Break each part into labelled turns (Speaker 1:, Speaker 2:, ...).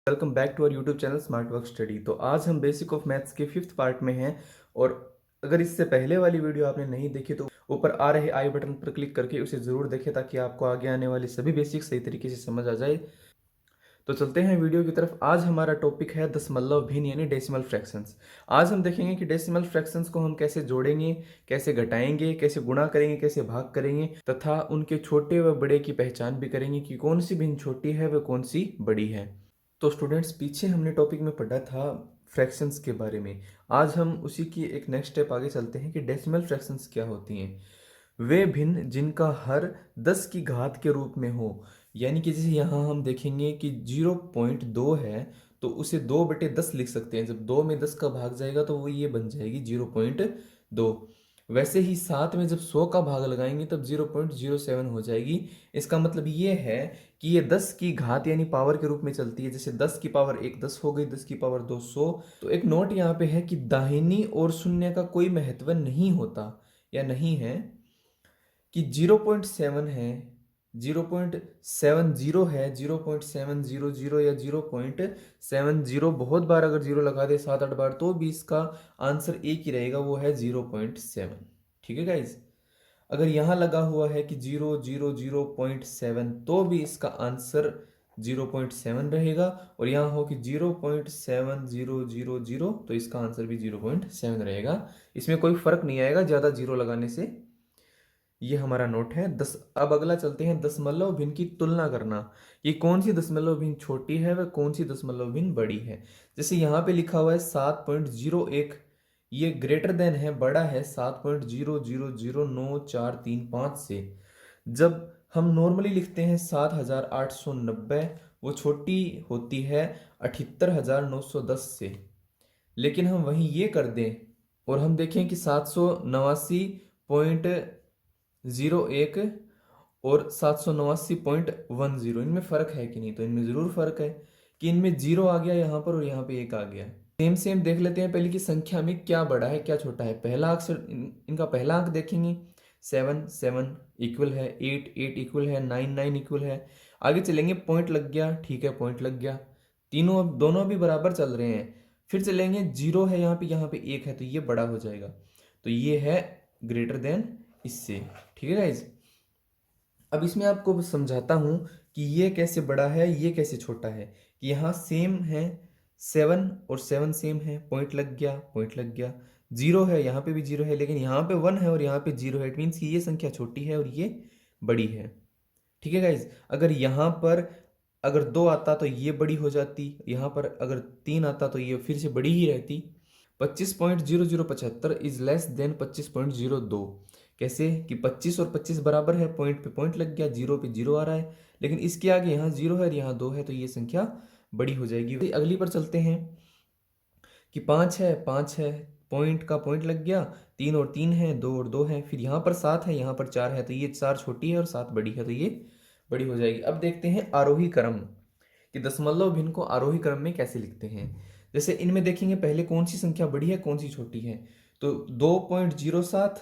Speaker 1: Welcome back to our YouTube channel smart work study. तो आज हम बेसिक ऑफ मैथ्स के 5th पार्ट में हैं। और अगर इससे पहले वाली वीडियो आपने नहीं देखी तो ऊपर आ रहे आई बटन पर क्लिक करके उसे ज़रूर देखें ताकि आपको आगे आने वाली सभी बेसिक सही तरीके से समझ आ जाए। तो चलते हैं वीडियो की तरफ। आज हमारा टॉपिक है दशमलव भिन्न यानी डेसिमल फ्रैक्शंस। आज हम देखेंगे कि डेसिमल फ्रैक्शंस को हम कैसे जोड़ेंगे, कैसे घटाएंगे, कैसे गुणा करेंगे, कैसे भाग करेंगे तथा उनके छोटे व बड़े की पहचान भी करेंगे कि कौन सी भिन्न छोटी है व कौन सी बड़ी है। तो स्टूडेंट्स, पीछे हमने टॉपिक में पढ़ा था फ्रैक्शंस के बारे में। आज हम उसी की एक नेक्स्ट स्टेप आगे चलते हैं कि डेसिमल फ्रैक्शंस क्या होती हैं। वे भिन्न जिनका हर 10 की घात के रूप में हो, यानी कि जैसे यहाँ हम देखेंगे कि 0.2 है तो उसे 2/10 लिख सकते हैं। जब 2 में 10 का भाग जाएगा तो वो ये बन जाएगी 0.2। वैसे ही साथ में जब 100 का भाग लगाएंगे तब 0.07 हो जाएगी। इसका मतलब ये है कि ये 10 की घात यानी पावर के रूप में चलती है। जैसे 10 की पावर 1 10 हो गई, 10 की पावर 2 100। तो एक नोट यहाँ पे है कि दाहिनी और शून्य का कोई महत्व नहीं होता या नहीं है कि 0.7 है, 0.70 है, 0.700 या 0.70। बहुत बार अगर जीरो लगा दे 7-8 बार तो भी इसका आंसर एक ही रहेगा, वो है 0.7। ठीक है गाइज। अगर यहाँ लगा हुआ है कि 0.7 तो भी इसका आंसर 0.7 रहेगा। और यहाँ हो कि 0.7000 तो इसका आंसर भी 0.7 रहेगा। इसमें कोई फर्क नहीं आएगा ज़्यादा जीरो लगाने से। ये हमारा नोट है। अब अगला चलते हैं दशमलव भिन्न की तुलना करना। ये कौन सी दशमलव भिन्न छोटी है व कौन सी दशमलव भिन्न बड़ी है। जैसे यहाँ पे लिखा हुआ है 7.01, ये ग्रेटर देन है, बड़ा है 7.000943 से। जब हम नॉर्मली लिखते हैं 7890, वो छोटी होती है 78910 से। लेकिन हम वहीं ये कर दें और हम देखें कि 789.01 और 789.10, इनमें फ़र्क है कि नहीं। तो इनमें ज़रूर फ़र्क है कि इनमें जीरो आ गया यहाँ पर और यहाँ पे एक आ गया। सेम देख लेते हैं पहले की संख्या में क्या बड़ा है क्या छोटा है। पहला अक्षर इनका पहला अंक देखेंगे 7 7 इक्वल है, 8 8 इक्वल है, 9 9 इक्वल है। आगे चलेंगे, पॉइंट लग गया, ठीक है पॉइंट लग गया, तीनों अब दोनों अभी बराबर चल रहे हैं। फिर चलेंगे, जीरो है यहाँ पे एक है तो ये बड़ा हो जाएगा, तो ये है ग्रेटर देन इससे। ठीक है गाइज। अब इसमें आपको समझाता हूं कि ये कैसे बड़ा है ये कैसे छोटा है। कि यहाँ सेम है 7 और 7 सेम है, पॉइंट लग गया पॉइंट लग गया। जीरो है यहाँ पे भी जीरो है, लेकिन यहाँ पे 1 है और यहाँ पे जीरो है। इट मीन्स कि ये संख्या छोटी है और ये बड़ी है। ठीक है गाइज। अगर यहाँ पर अगर 2 आता तो ये बड़ी हो जाती, यहाँ पर अगर 3 आता तो ये फिर से बड़ी ही रहती। 25.0075 इज लेस देन 25.02। कैसे कि 25 और 25 बराबर है, पॉइंट पे पॉइंट लग गया, जीरो पे जीरो आ रहा है, लेकिन इसके आगे यहाँ जीरो है और यहाँ 2 है तो ये संख्या बड़ी हो जाएगी। अगली पर चलते हैं कि 5 है, पॉइंट का पॉइंट लग गया, 3 और 3 है, 2 और 2 है। फिर यहाँ पर 7 है, यहाँ पर 4 है तो ये 4 छोटी है और 7 बड़ी है तो ये बड़ी हो जाएगी। अब देखते हैं आरोही क्रम कि दशमलव भिन्न को आरोही क्रम में कैसे लिखते हैं। जैसे इनमें देखेंगे पहले कौन सी संख्या बड़ी है कौन सी छोटी है। तो 2.07,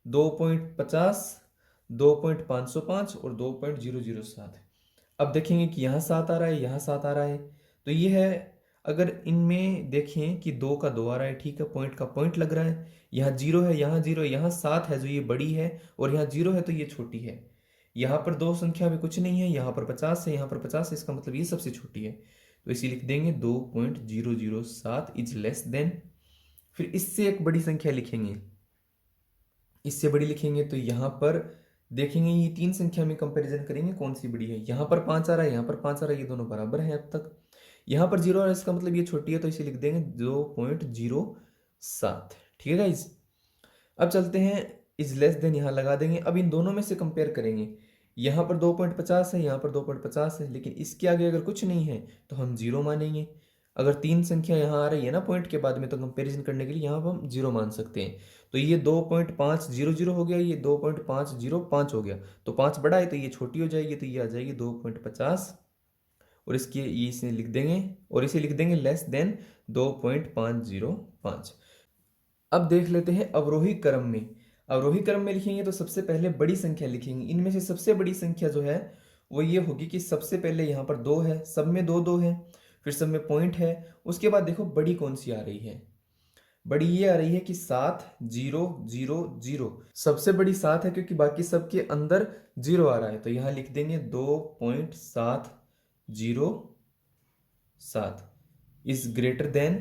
Speaker 1: 2.50, 2.505 और 2.007। अब देखेंगे कि यहाँ 7 आ रहा है यहाँ 7 आ रहा है तो ये है। अगर इनमें देखें कि 2 का 2 आ रहा है, ठीक है, पॉइंट का पॉइंट लग रहा है, यहाँ जीरो है यहाँ जीरो, यहाँ 7 है जो ये बड़ी है और यहाँ जीरो है तो ये छोटी है। यहाँ पर दो संख्या में कुछ नहीं है, यहाँ पर 50 है यहाँ पर 50 है, इसका मतलब ये सबसे छोटी है तो इसे लिख देंगे 2.007 इज लेस देन। फिर इससे एक बड़ी संख्या लिखेंगे, इससे बड़ी लिखेंगे तो यहाँ पर देखेंगे ये तीन संख्या में कंपैरिजन करेंगे कौन सी बड़ी है। यहाँ पर 5 आ रहा है यहाँ पर 5 आ रहा है, ये दोनों बराबर है अब तक। यहाँ पर जीरो आ रहा है, इसका मतलब ये छोटी है तो इसे लिख देंगे 2.07। ठीक है गाइज। अब चलते हैं, इज लेस देन यहाँ लगा देंगे। अब इन दोनों में से कंपेयर करेंगे, यहाँ पर 2.50 है यहाँ पर 2.50 है, लेकिन इसके आगे अगर कुछ नहीं है तो हम जीरो मानेंगे। अगर तीन संख्या यहाँ आ रही है ना पॉइंट के बाद में तो कंपैरिजन करने के लिए यहाँ पर हम जीरो मान सकते हैं। तो ये 2.500 हो गया, ये 2.505 हो गया, तो 5 बड़ा है तो ये छोटी हो जाएगी तो ये आ जाएगी 2.50 और इसके ये इसे लिख देंगे और इसे लिख देंगे लेस देन 2.505। अब देख लेते हैं अवरोही क्रम में। अवरोही क्रम में लिखेंगे तो सबसे पहले बड़ी संख्या लिखेंगे। इनमें से सबसे बड़ी संख्या जो है वो ये होगी कि सबसे पहले यहाँ पर 2 है, सब में 2 2 है फिर सब में पॉइंट है। उसके बाद देखो बड़ी कौन सी आ रही है, बड़ी ये आ रही है कि 7 0 0 0। सबसे बड़ी 7 है क्योंकि बाकी सबके अंदर 0 आ रहा है, तो यहां लिख देंगे 2.707 इज ग्रेटर देन।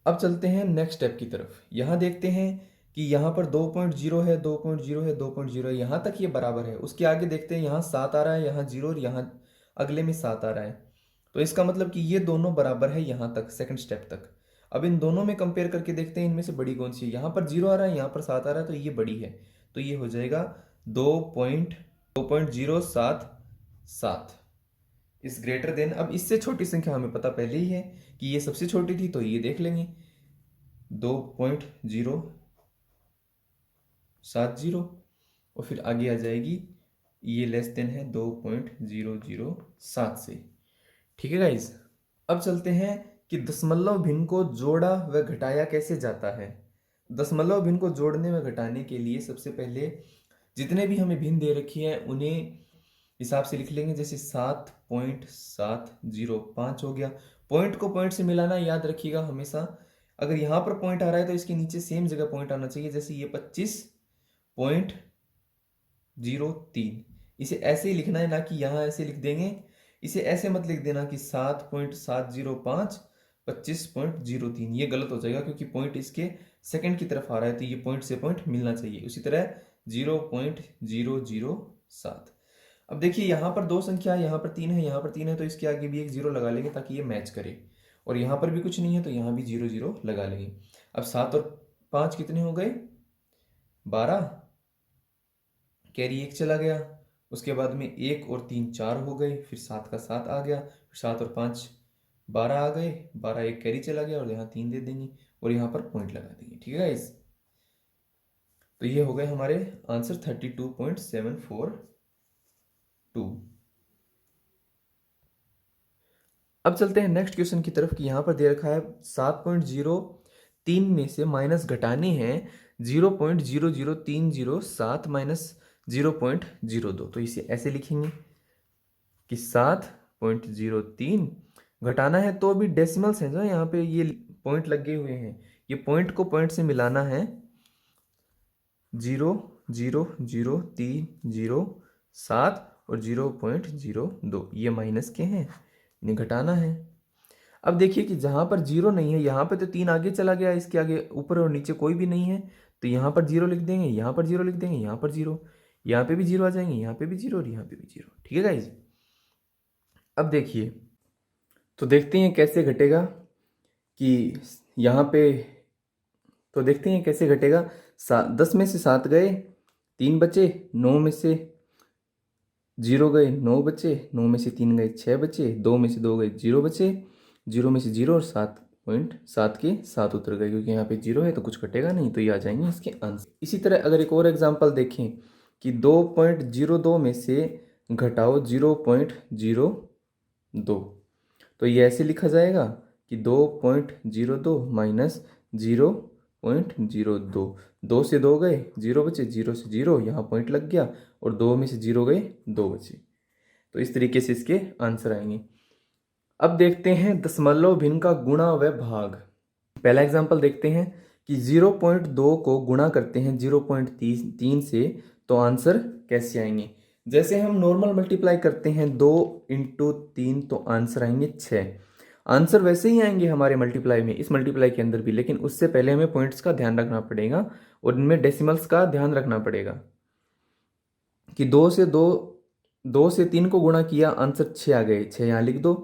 Speaker 1: अब चलते हैं नेक्स्ट स्टेप की तरफ। यहां देखते हैं कि यहां पर 2.0 है, 2.0 है, 2.0 है, यहां तक ये बराबर है। उसके आगे देखते हैं यहां 7 आ रहा है, यहां 0 और यहां अगले में 7 आ रहा है, तो इसका मतलब कि ये दोनों बराबर है यहां तक, सेकंड स्टेप तक। अब इन दोनों में कंपेयर करके देखते हैं इनमें से बड़ी कौन सी है। यहाँ पर 0 आ रहा है, यहाँ पर 7 आ रहा है, तो ये बड़ी है, तो ये हो जाएगा 2.077 इस ग्रेटर देन। अब इससे छोटी संख्या हमें पता पहले ही है कि ये सबसे छोटी थी, तो ये देख लेंगे 2.070, और फिर आगे आ जाएगी ये लेस देन है 2.007 से। ठीक है गाइज। अब चलते हैं कि दशमलव भिन्न को जोड़ा व घटाया कैसे जाता है। दशमलव भिन्न को जोड़ने व घटाने के लिए सबसे पहले जितने भी हमें भिन्न दे रखी है उन्हें हिसाब से लिख लेंगे। जैसे 7.705 हो गया। पॉइंट को पॉइंट से मिलाना याद रखिएगा हमेशा। अगर यहाँ पर पॉइंट आ रहा है तो इसके नीचे सेम जगह पॉइंट आना चाहिए। जैसे ये 25.03, इसे ऐसे ही लिखना है, ना कि यहाँ ऐसे लिख देंगे। इसे ऐसे मत लिख देना कि 7.705 25.03, ये गलत हो जाएगा क्योंकि पॉइंट इसके सेकंड की तरफ आ रहा है, तो ये पॉइंट से पॉइंट मिलना चाहिए। उसी तरह 0.007। अब देखिए यहाँ पर दो संख्या, यहाँ पर 3 है, यहाँ पर 3 है, तो इसके आगे भी एक 0 लगा लेंगे ताकि ये मैच करे। और यहाँ पर भी कुछ नहीं है तो यहाँ भी 0 0 लगा लेंगे। अब 7 और 5 कितने हो गए, 12, कैरी 1 चला गया। उसके बाद में 1 और 3 4 हो गए, फिर 7 का 7 आ गया, फिर 7 और 5 12 आ गए, 12 एक कैरी चला गया, और यहाँ 3 दे देंगे और यहाँ पर पॉइंट लगा देंगे। ठीक है गाइस, तो ये हो गए हमारे आंसर 32.742। अब चलते हैं नेक्स्ट क्वेश्चन की तरफ कि यहाँ पर दे रखा है 7.03 में से माइनस घटाने हैं 0.00307 माइनस 0.02। तो इसे ऐसे लिखेंगे कि 7.03 घटाना है, तो अभी डेसिमल्स हैं जो यहाँ पे ये पॉइंट लगे हुए हैं, ये पॉइंट को पॉइंट से मिलाना है। 0.00307 और 0.02 ये माइनस के हैं, इन्हें घटाना है। अब देखिए कि जहां पर 0 नहीं है, यहाँ पे तो 3 आगे चला गया, इसके आगे ऊपर और नीचे कोई भी नहीं है, तो यहाँ पर 0 लिख देंगे, यहाँ पर 0 लिख देंगे, यहाँ पर 0, यहाँ पे भी 0 आ जाएंगे, यहाँ पे भी 0 और यहाँ पे भी 0। ठीक है गाइज। अब देखिए तो देखते हैं कैसे घटेगा कि यहाँ पे, तो देखते हैं कैसे घटेगा। 10 में से 7 गए, 3 बचे, 9 में से 0 गए, 9 बचे, 9 में से 3 गए, 6 बचे, 2 में से 2 गए, 0 बचे, 0 में से 0 और 7.7 के 7 उतर गए, क्योंकि यहाँ पे 0 है तो कुछ घटेगा नहीं, तो ये आ जाएंगे इसके आंसर। इसी तरह अगर एक और एग्जांपल देखें कि 2.02 में से घटाओ 0.02, तो ये ऐसे लिखा जाएगा कि 2.02 माइनस 0.02। 2 से 2 गए, 0 बचे, 0 से 0 यहाँ पॉइंट लग गया, और 2 में से 0 गए, 2 बचे। तो इस तरीके से इसके आंसर आएंगे। अब देखते हैं दशमलव भिन्न का गुणा व भाग। पहला एग्जांपल देखते हैं कि 0.2 को गुणा करते हैं 0.3 से, तो आंसर कैसे आएंगे। जैसे हम नॉर्मल मल्टीप्लाई करते हैं 2 × 3, तो आंसर आएंगे 6। आंसर वैसे ही आएंगे हमारे मल्टीप्लाई में, इस मल्टीप्लाई के अंदर भी, लेकिन उससे पहले हमें पॉइंट्स का ध्यान रखना पड़ेगा और इनमें डेसिमल्स का ध्यान रखना पड़ेगा कि 2 से 3 को गुणा किया, आंसर 6 आ गए, 6 यहाँ लिख दो,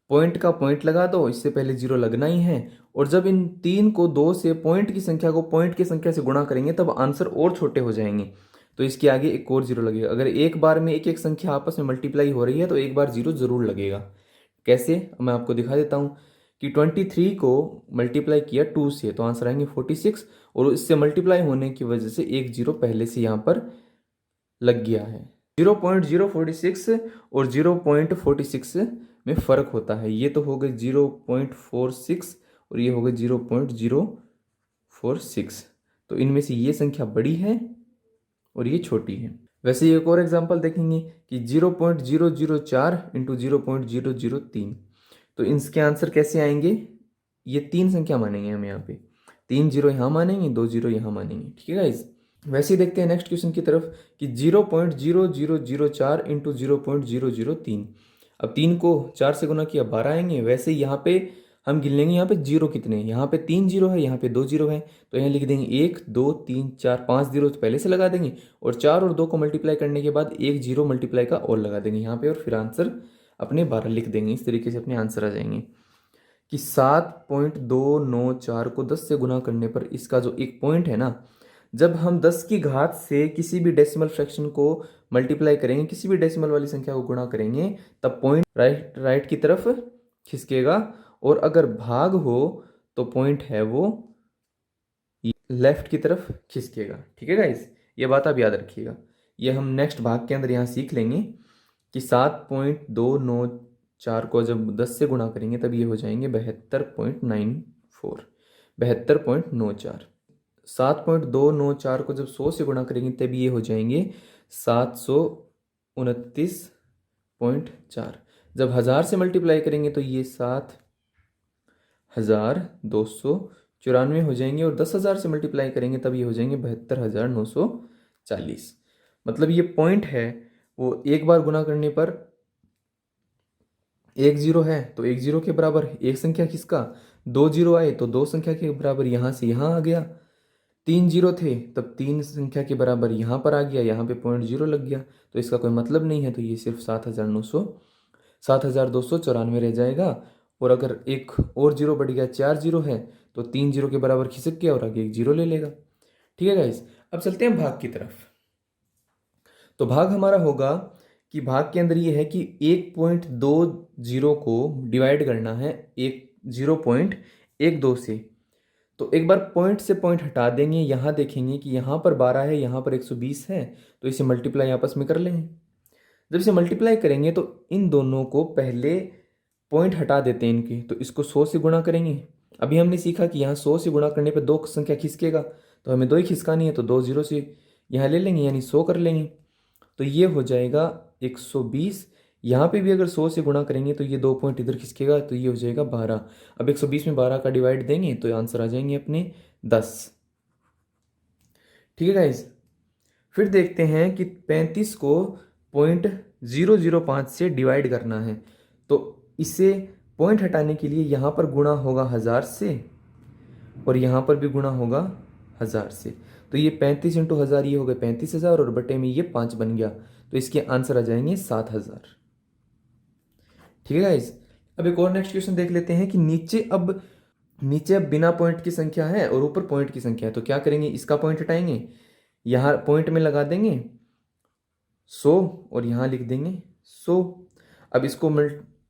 Speaker 1: पॉइंट का पॉइंट लगा दो, इससे पहले 0 लगना ही है। और जब इन 3 को 2 से पॉइंट की संख्या को पॉइंट की संख्या से गुणा करेंगे तब आंसर और छोटे हो जाएंगे, तो इसके आगे एक और 0 लगेगा। अगर एक बार में एक एक संख्या आपस में मल्टीप्लाई हो रही है तो एक बार 0 जरूर लगेगा। कैसे, मैं आपको दिखा देता हूँ कि 23 को मल्टीप्लाई किया 2 से, तो आंसर आएंगे 46, और इससे मल्टीप्लाई होने की वजह से एक 0 पहले से यहाँ पर लग गया है। 0.046 और 0.46 में फ़र्क होता है। ये तो हो गए 0.46 और ये हो गए 0.046, तो इनमें से ये संख्या बड़ी है और ये छोटी है। वैसे एक और एग्जांपल देखेंगे कि 0.004 × 0.003, तो इसके आंसर कैसे आएंगे, ये 3 संख्या मानेंगे हम यहाँ पे, 3 जीरो यहाँ मानेंगे, 2 जीरो यहाँ मानेंगे। ठीक है गाइस। वैसे ही देखते हैं नेक्स्ट क्वेश्चन की तरफ कि 0.0004 इंटू 0.003। अब 3 को 4 से गुना किया 12 आएंगे। वैसे यहाँ पे हम गिन लेंगे यहाँ पे जीरो कितने हैं, यहाँ पे 3 जीरो है, यहाँ पे 2 जीरो है, तो यहाँ लिख देंगे 1 2 3 4 5 जीरो तो पहले से लगा देंगे, और 4 और 2 को मल्टीप्लाई करने के बाद एक जीरो मल्टीप्लाई का और लगा देंगे यहाँ पे, और फिर आंसर अपने 12 लिख देंगे। इस तरीके से अपने आंसर आ जाएंगे कि 7.294 को 10 से गुना करने पर इसका जो एक पॉइंट है ना, जब हम 10 की घात से किसी भी डेसिमल फ्रैक्शन को मल्टीप्लाई करेंगे, किसी भी डेसिमल वाली संख्या को गुणा करेंगे, तब पॉइंट राइट की तरफ खिसकेगा, और अगर भाग हो तो पॉइंट है वो लेफ्ट की तरफ खिसकेगा। ठीक है गाइस, ये बात आप याद रखिएगा। ये हम नेक्स्ट भाग के अंदर यहाँ सीख लेंगे कि 7.294 को जब 10 से गुणा करेंगे तब ये हो जाएंगे 72.94, 72.94। 7.294 को जब 100 से गुणा करेंगे तब ये हो जाएंगे 729.4। जब 1000 से मल्टीप्लाई करेंगे तो ये 7294 हो जाएंगे, और 10,000 से मल्टीप्लाई करेंगे तब ये हो जाएंगे 72,940। मतलब ये पॉइंट है वो एक बार गुना करने पर एक जीरो है तो एक जीरो के बराबर एक संख्या किसका, 2 जीरो आए तो 2 संख्या के बराबर यहाँ से यहाँ आ गया, 3 जीरो थे तब 3 संख्या के बराबर यहाँ पर आ गया, यहाँ पे पॉइंट जीरो लग गया, तो इसका कोई मतलब नहीं है, तो ये सिर्फ 7,294 रह जाएगा। और अगर एक और जीरो बढ़ गया, 4 जीरो है तो 3 जीरो के बराबर खिसक गया और आगे एक जीरो ले लेगा। ठीक है गाइस। अब चलते हैं भाग की तरफ। तो भाग हमारा होगा कि भाग के अंदर ये है कि 1.20 को डिवाइड करना है 0.12 से। तो एक बार पॉइंट से पॉइंट हटा देंगे, यहाँ देखेंगे कि यहाँ पर 12 है, यहाँ पर 120 है, तो इसे मल्टीप्लाई आपस में कर लेंगे। जब इसे मल्टीप्लाई करेंगे तो इन दोनों को पहले पॉइंट हटा देते हैं इनके, तो इसको 100 से गुणा करेंगे। अभी हमने सीखा कि यहाँ 100 से गुणा करने पर 2 संख्या खिसकेगा, तो हमें 2 ही खिसकानी है, तो 2 जीरो से यहाँ ले लेंगे, यानी 100 कर लेंगे, तो ये हो जाएगा 120। यहाँ पे भी अगर 100 से गुणा करेंगे तो ये 2 पॉइंट इधर खिसकेगा, तो ये हो जाएगा 12। अब 120 में 12 का डिवाइड देंगे तो आंसर आ जाएंगे अपने 10। ठीक है गाइज। फिर देखते हैं कि 35 को 0.005 से डिवाइड करना है, तो इसे पॉइंट हटाने के लिए यहाँ पर गुणा होगा 1000 से, और यहाँ पर भी गुणा होगा 1000 से, तो ये 35 इंटू 1000 ये हो गए 35,000, और बटे में ये 5 बन गया, तो इसके आंसर आ जाएंगे 7000। ठीक है गाइज। अब एक और नेक्स्ट क्वेश्चन देख लेते हैं कि नीचे अब बिना पॉइंट की संख्या है और ऊपर पॉइंट की संख्या है, तो क्या करेंगे, इसका पॉइंट हटाएंगे, यहाँ पॉइंट में लगा देंगे 100 और यहाँ लिख देंगे 100।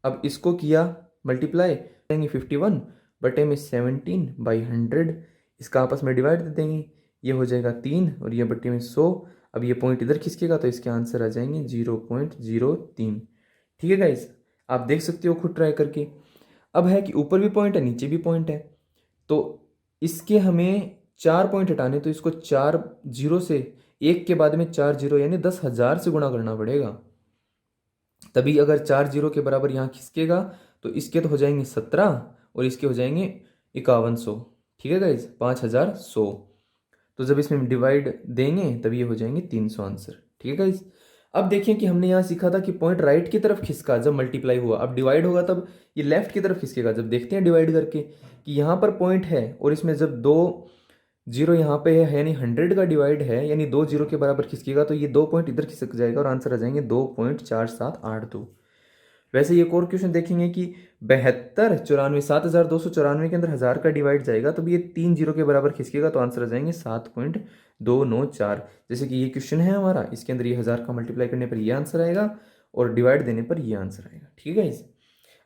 Speaker 1: अब इसको किया मल्टीप्लाई देंगे 51 बटे में 17/100, इसका आपस में डिवाइड दे देंगे, ये हो जाएगा 3 और ये बटे में 100। अब ये पॉइंट इधर खिसकेगा तो इसके आंसर आ जाएंगे 0.03। ठीक है गाइस, आप देख सकते हो खुद ट्राई करके। अब है कि ऊपर भी पॉइंट है नीचे भी पॉइंट है, तो इसके हमें 4 पॉइंट हटाने, तो इसको 4 जीरो से एक के बाद में 4 जीरो यानी 10,000 से गुणा करना पड़ेगा, तभी अगर 4 जीरो के बराबर यहाँ खिसकेगा तो इसके तो हो जाएंगे 17 और इसके हो जाएंगे 5100। ठीक है गाइज, 5100। तो जब इसमें डिवाइड देंगे तब ये हो जाएंगे 300 आंसर। ठीक है गाइज। अब देखिए कि हमने यहाँ सीखा था कि पॉइंट राइट की तरफ खिसका जब मल्टीप्लाई हुआ, अब डिवाइड होगा तब ये लेफ्ट की तरफ खिसकेगा। जब देखते हैं डिवाइड करके कि यहाँ पर पॉइंट है और इसमें जब 2 जीरो यहाँ पे है यानी 100 का डिवाइड है यानी 2 जीरो के बराबर खिसकेगा, तो ये 2 पॉइंट इधर खिसक जाएगा और आंसर आ जाएंगे 2.4782। वैसे ये एक और क्वेश्चन देखेंगे कि 7294 के अंदर 1000 का डिवाइड जाएगा तो ये 3 जीरो के बराबर खिसकेगा, तो आंसर आ जाएंगे 7.294। जैसे कि ये क्वेश्चन है हमारा, इसके अंदर ये 1000 का मल्टीप्लाई करने पर ये आंसर आएगा और डिवाइड देने पर ये आंसर आएगा। ठीक है इस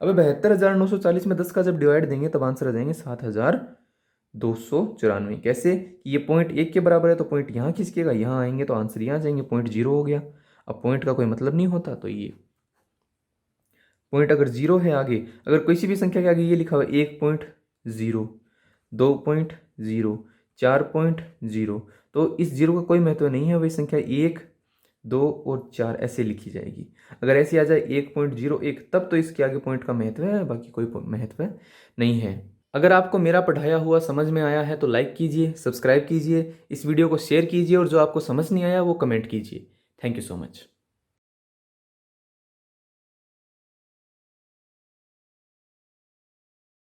Speaker 1: अब 72,940 में 10 का जब डिवाइड देंगे तब आंसर आ जाएंगे 7,294। कैसे कि ये पॉइंट 1 के बराबर है तो पॉइंट यहाँ खिसकेगा, यहाँ आएंगे तो आंसर यहाँ आ जाएंगे, पॉइंट 0 हो गया। अब पॉइंट का कोई मतलब नहीं होता, तो ये पॉइंट अगर 0 है आगे, अगर किसी भी संख्या के आगे ये लिखा हुआ 1.0, 2.0, 4.0, तो इस 0 का कोई महत्व नहीं है, वही संख्या 1, 2 और 4 ऐसे लिखी जाएगी। अगर ऐसी आ जाए 1.01 तब तो इसके आगे पॉइंट का महत्व है, बाकी कोई महत्व नहीं है। अगर आपको मेरा पढ़ाया हुआ समझ में आया है तो लाइक कीजिए, सब्सक्राइब कीजिए, इस वीडियो को शेयर कीजिए और जो आपको समझ नहीं आया वो कमेंट कीजिए। Thank you so much.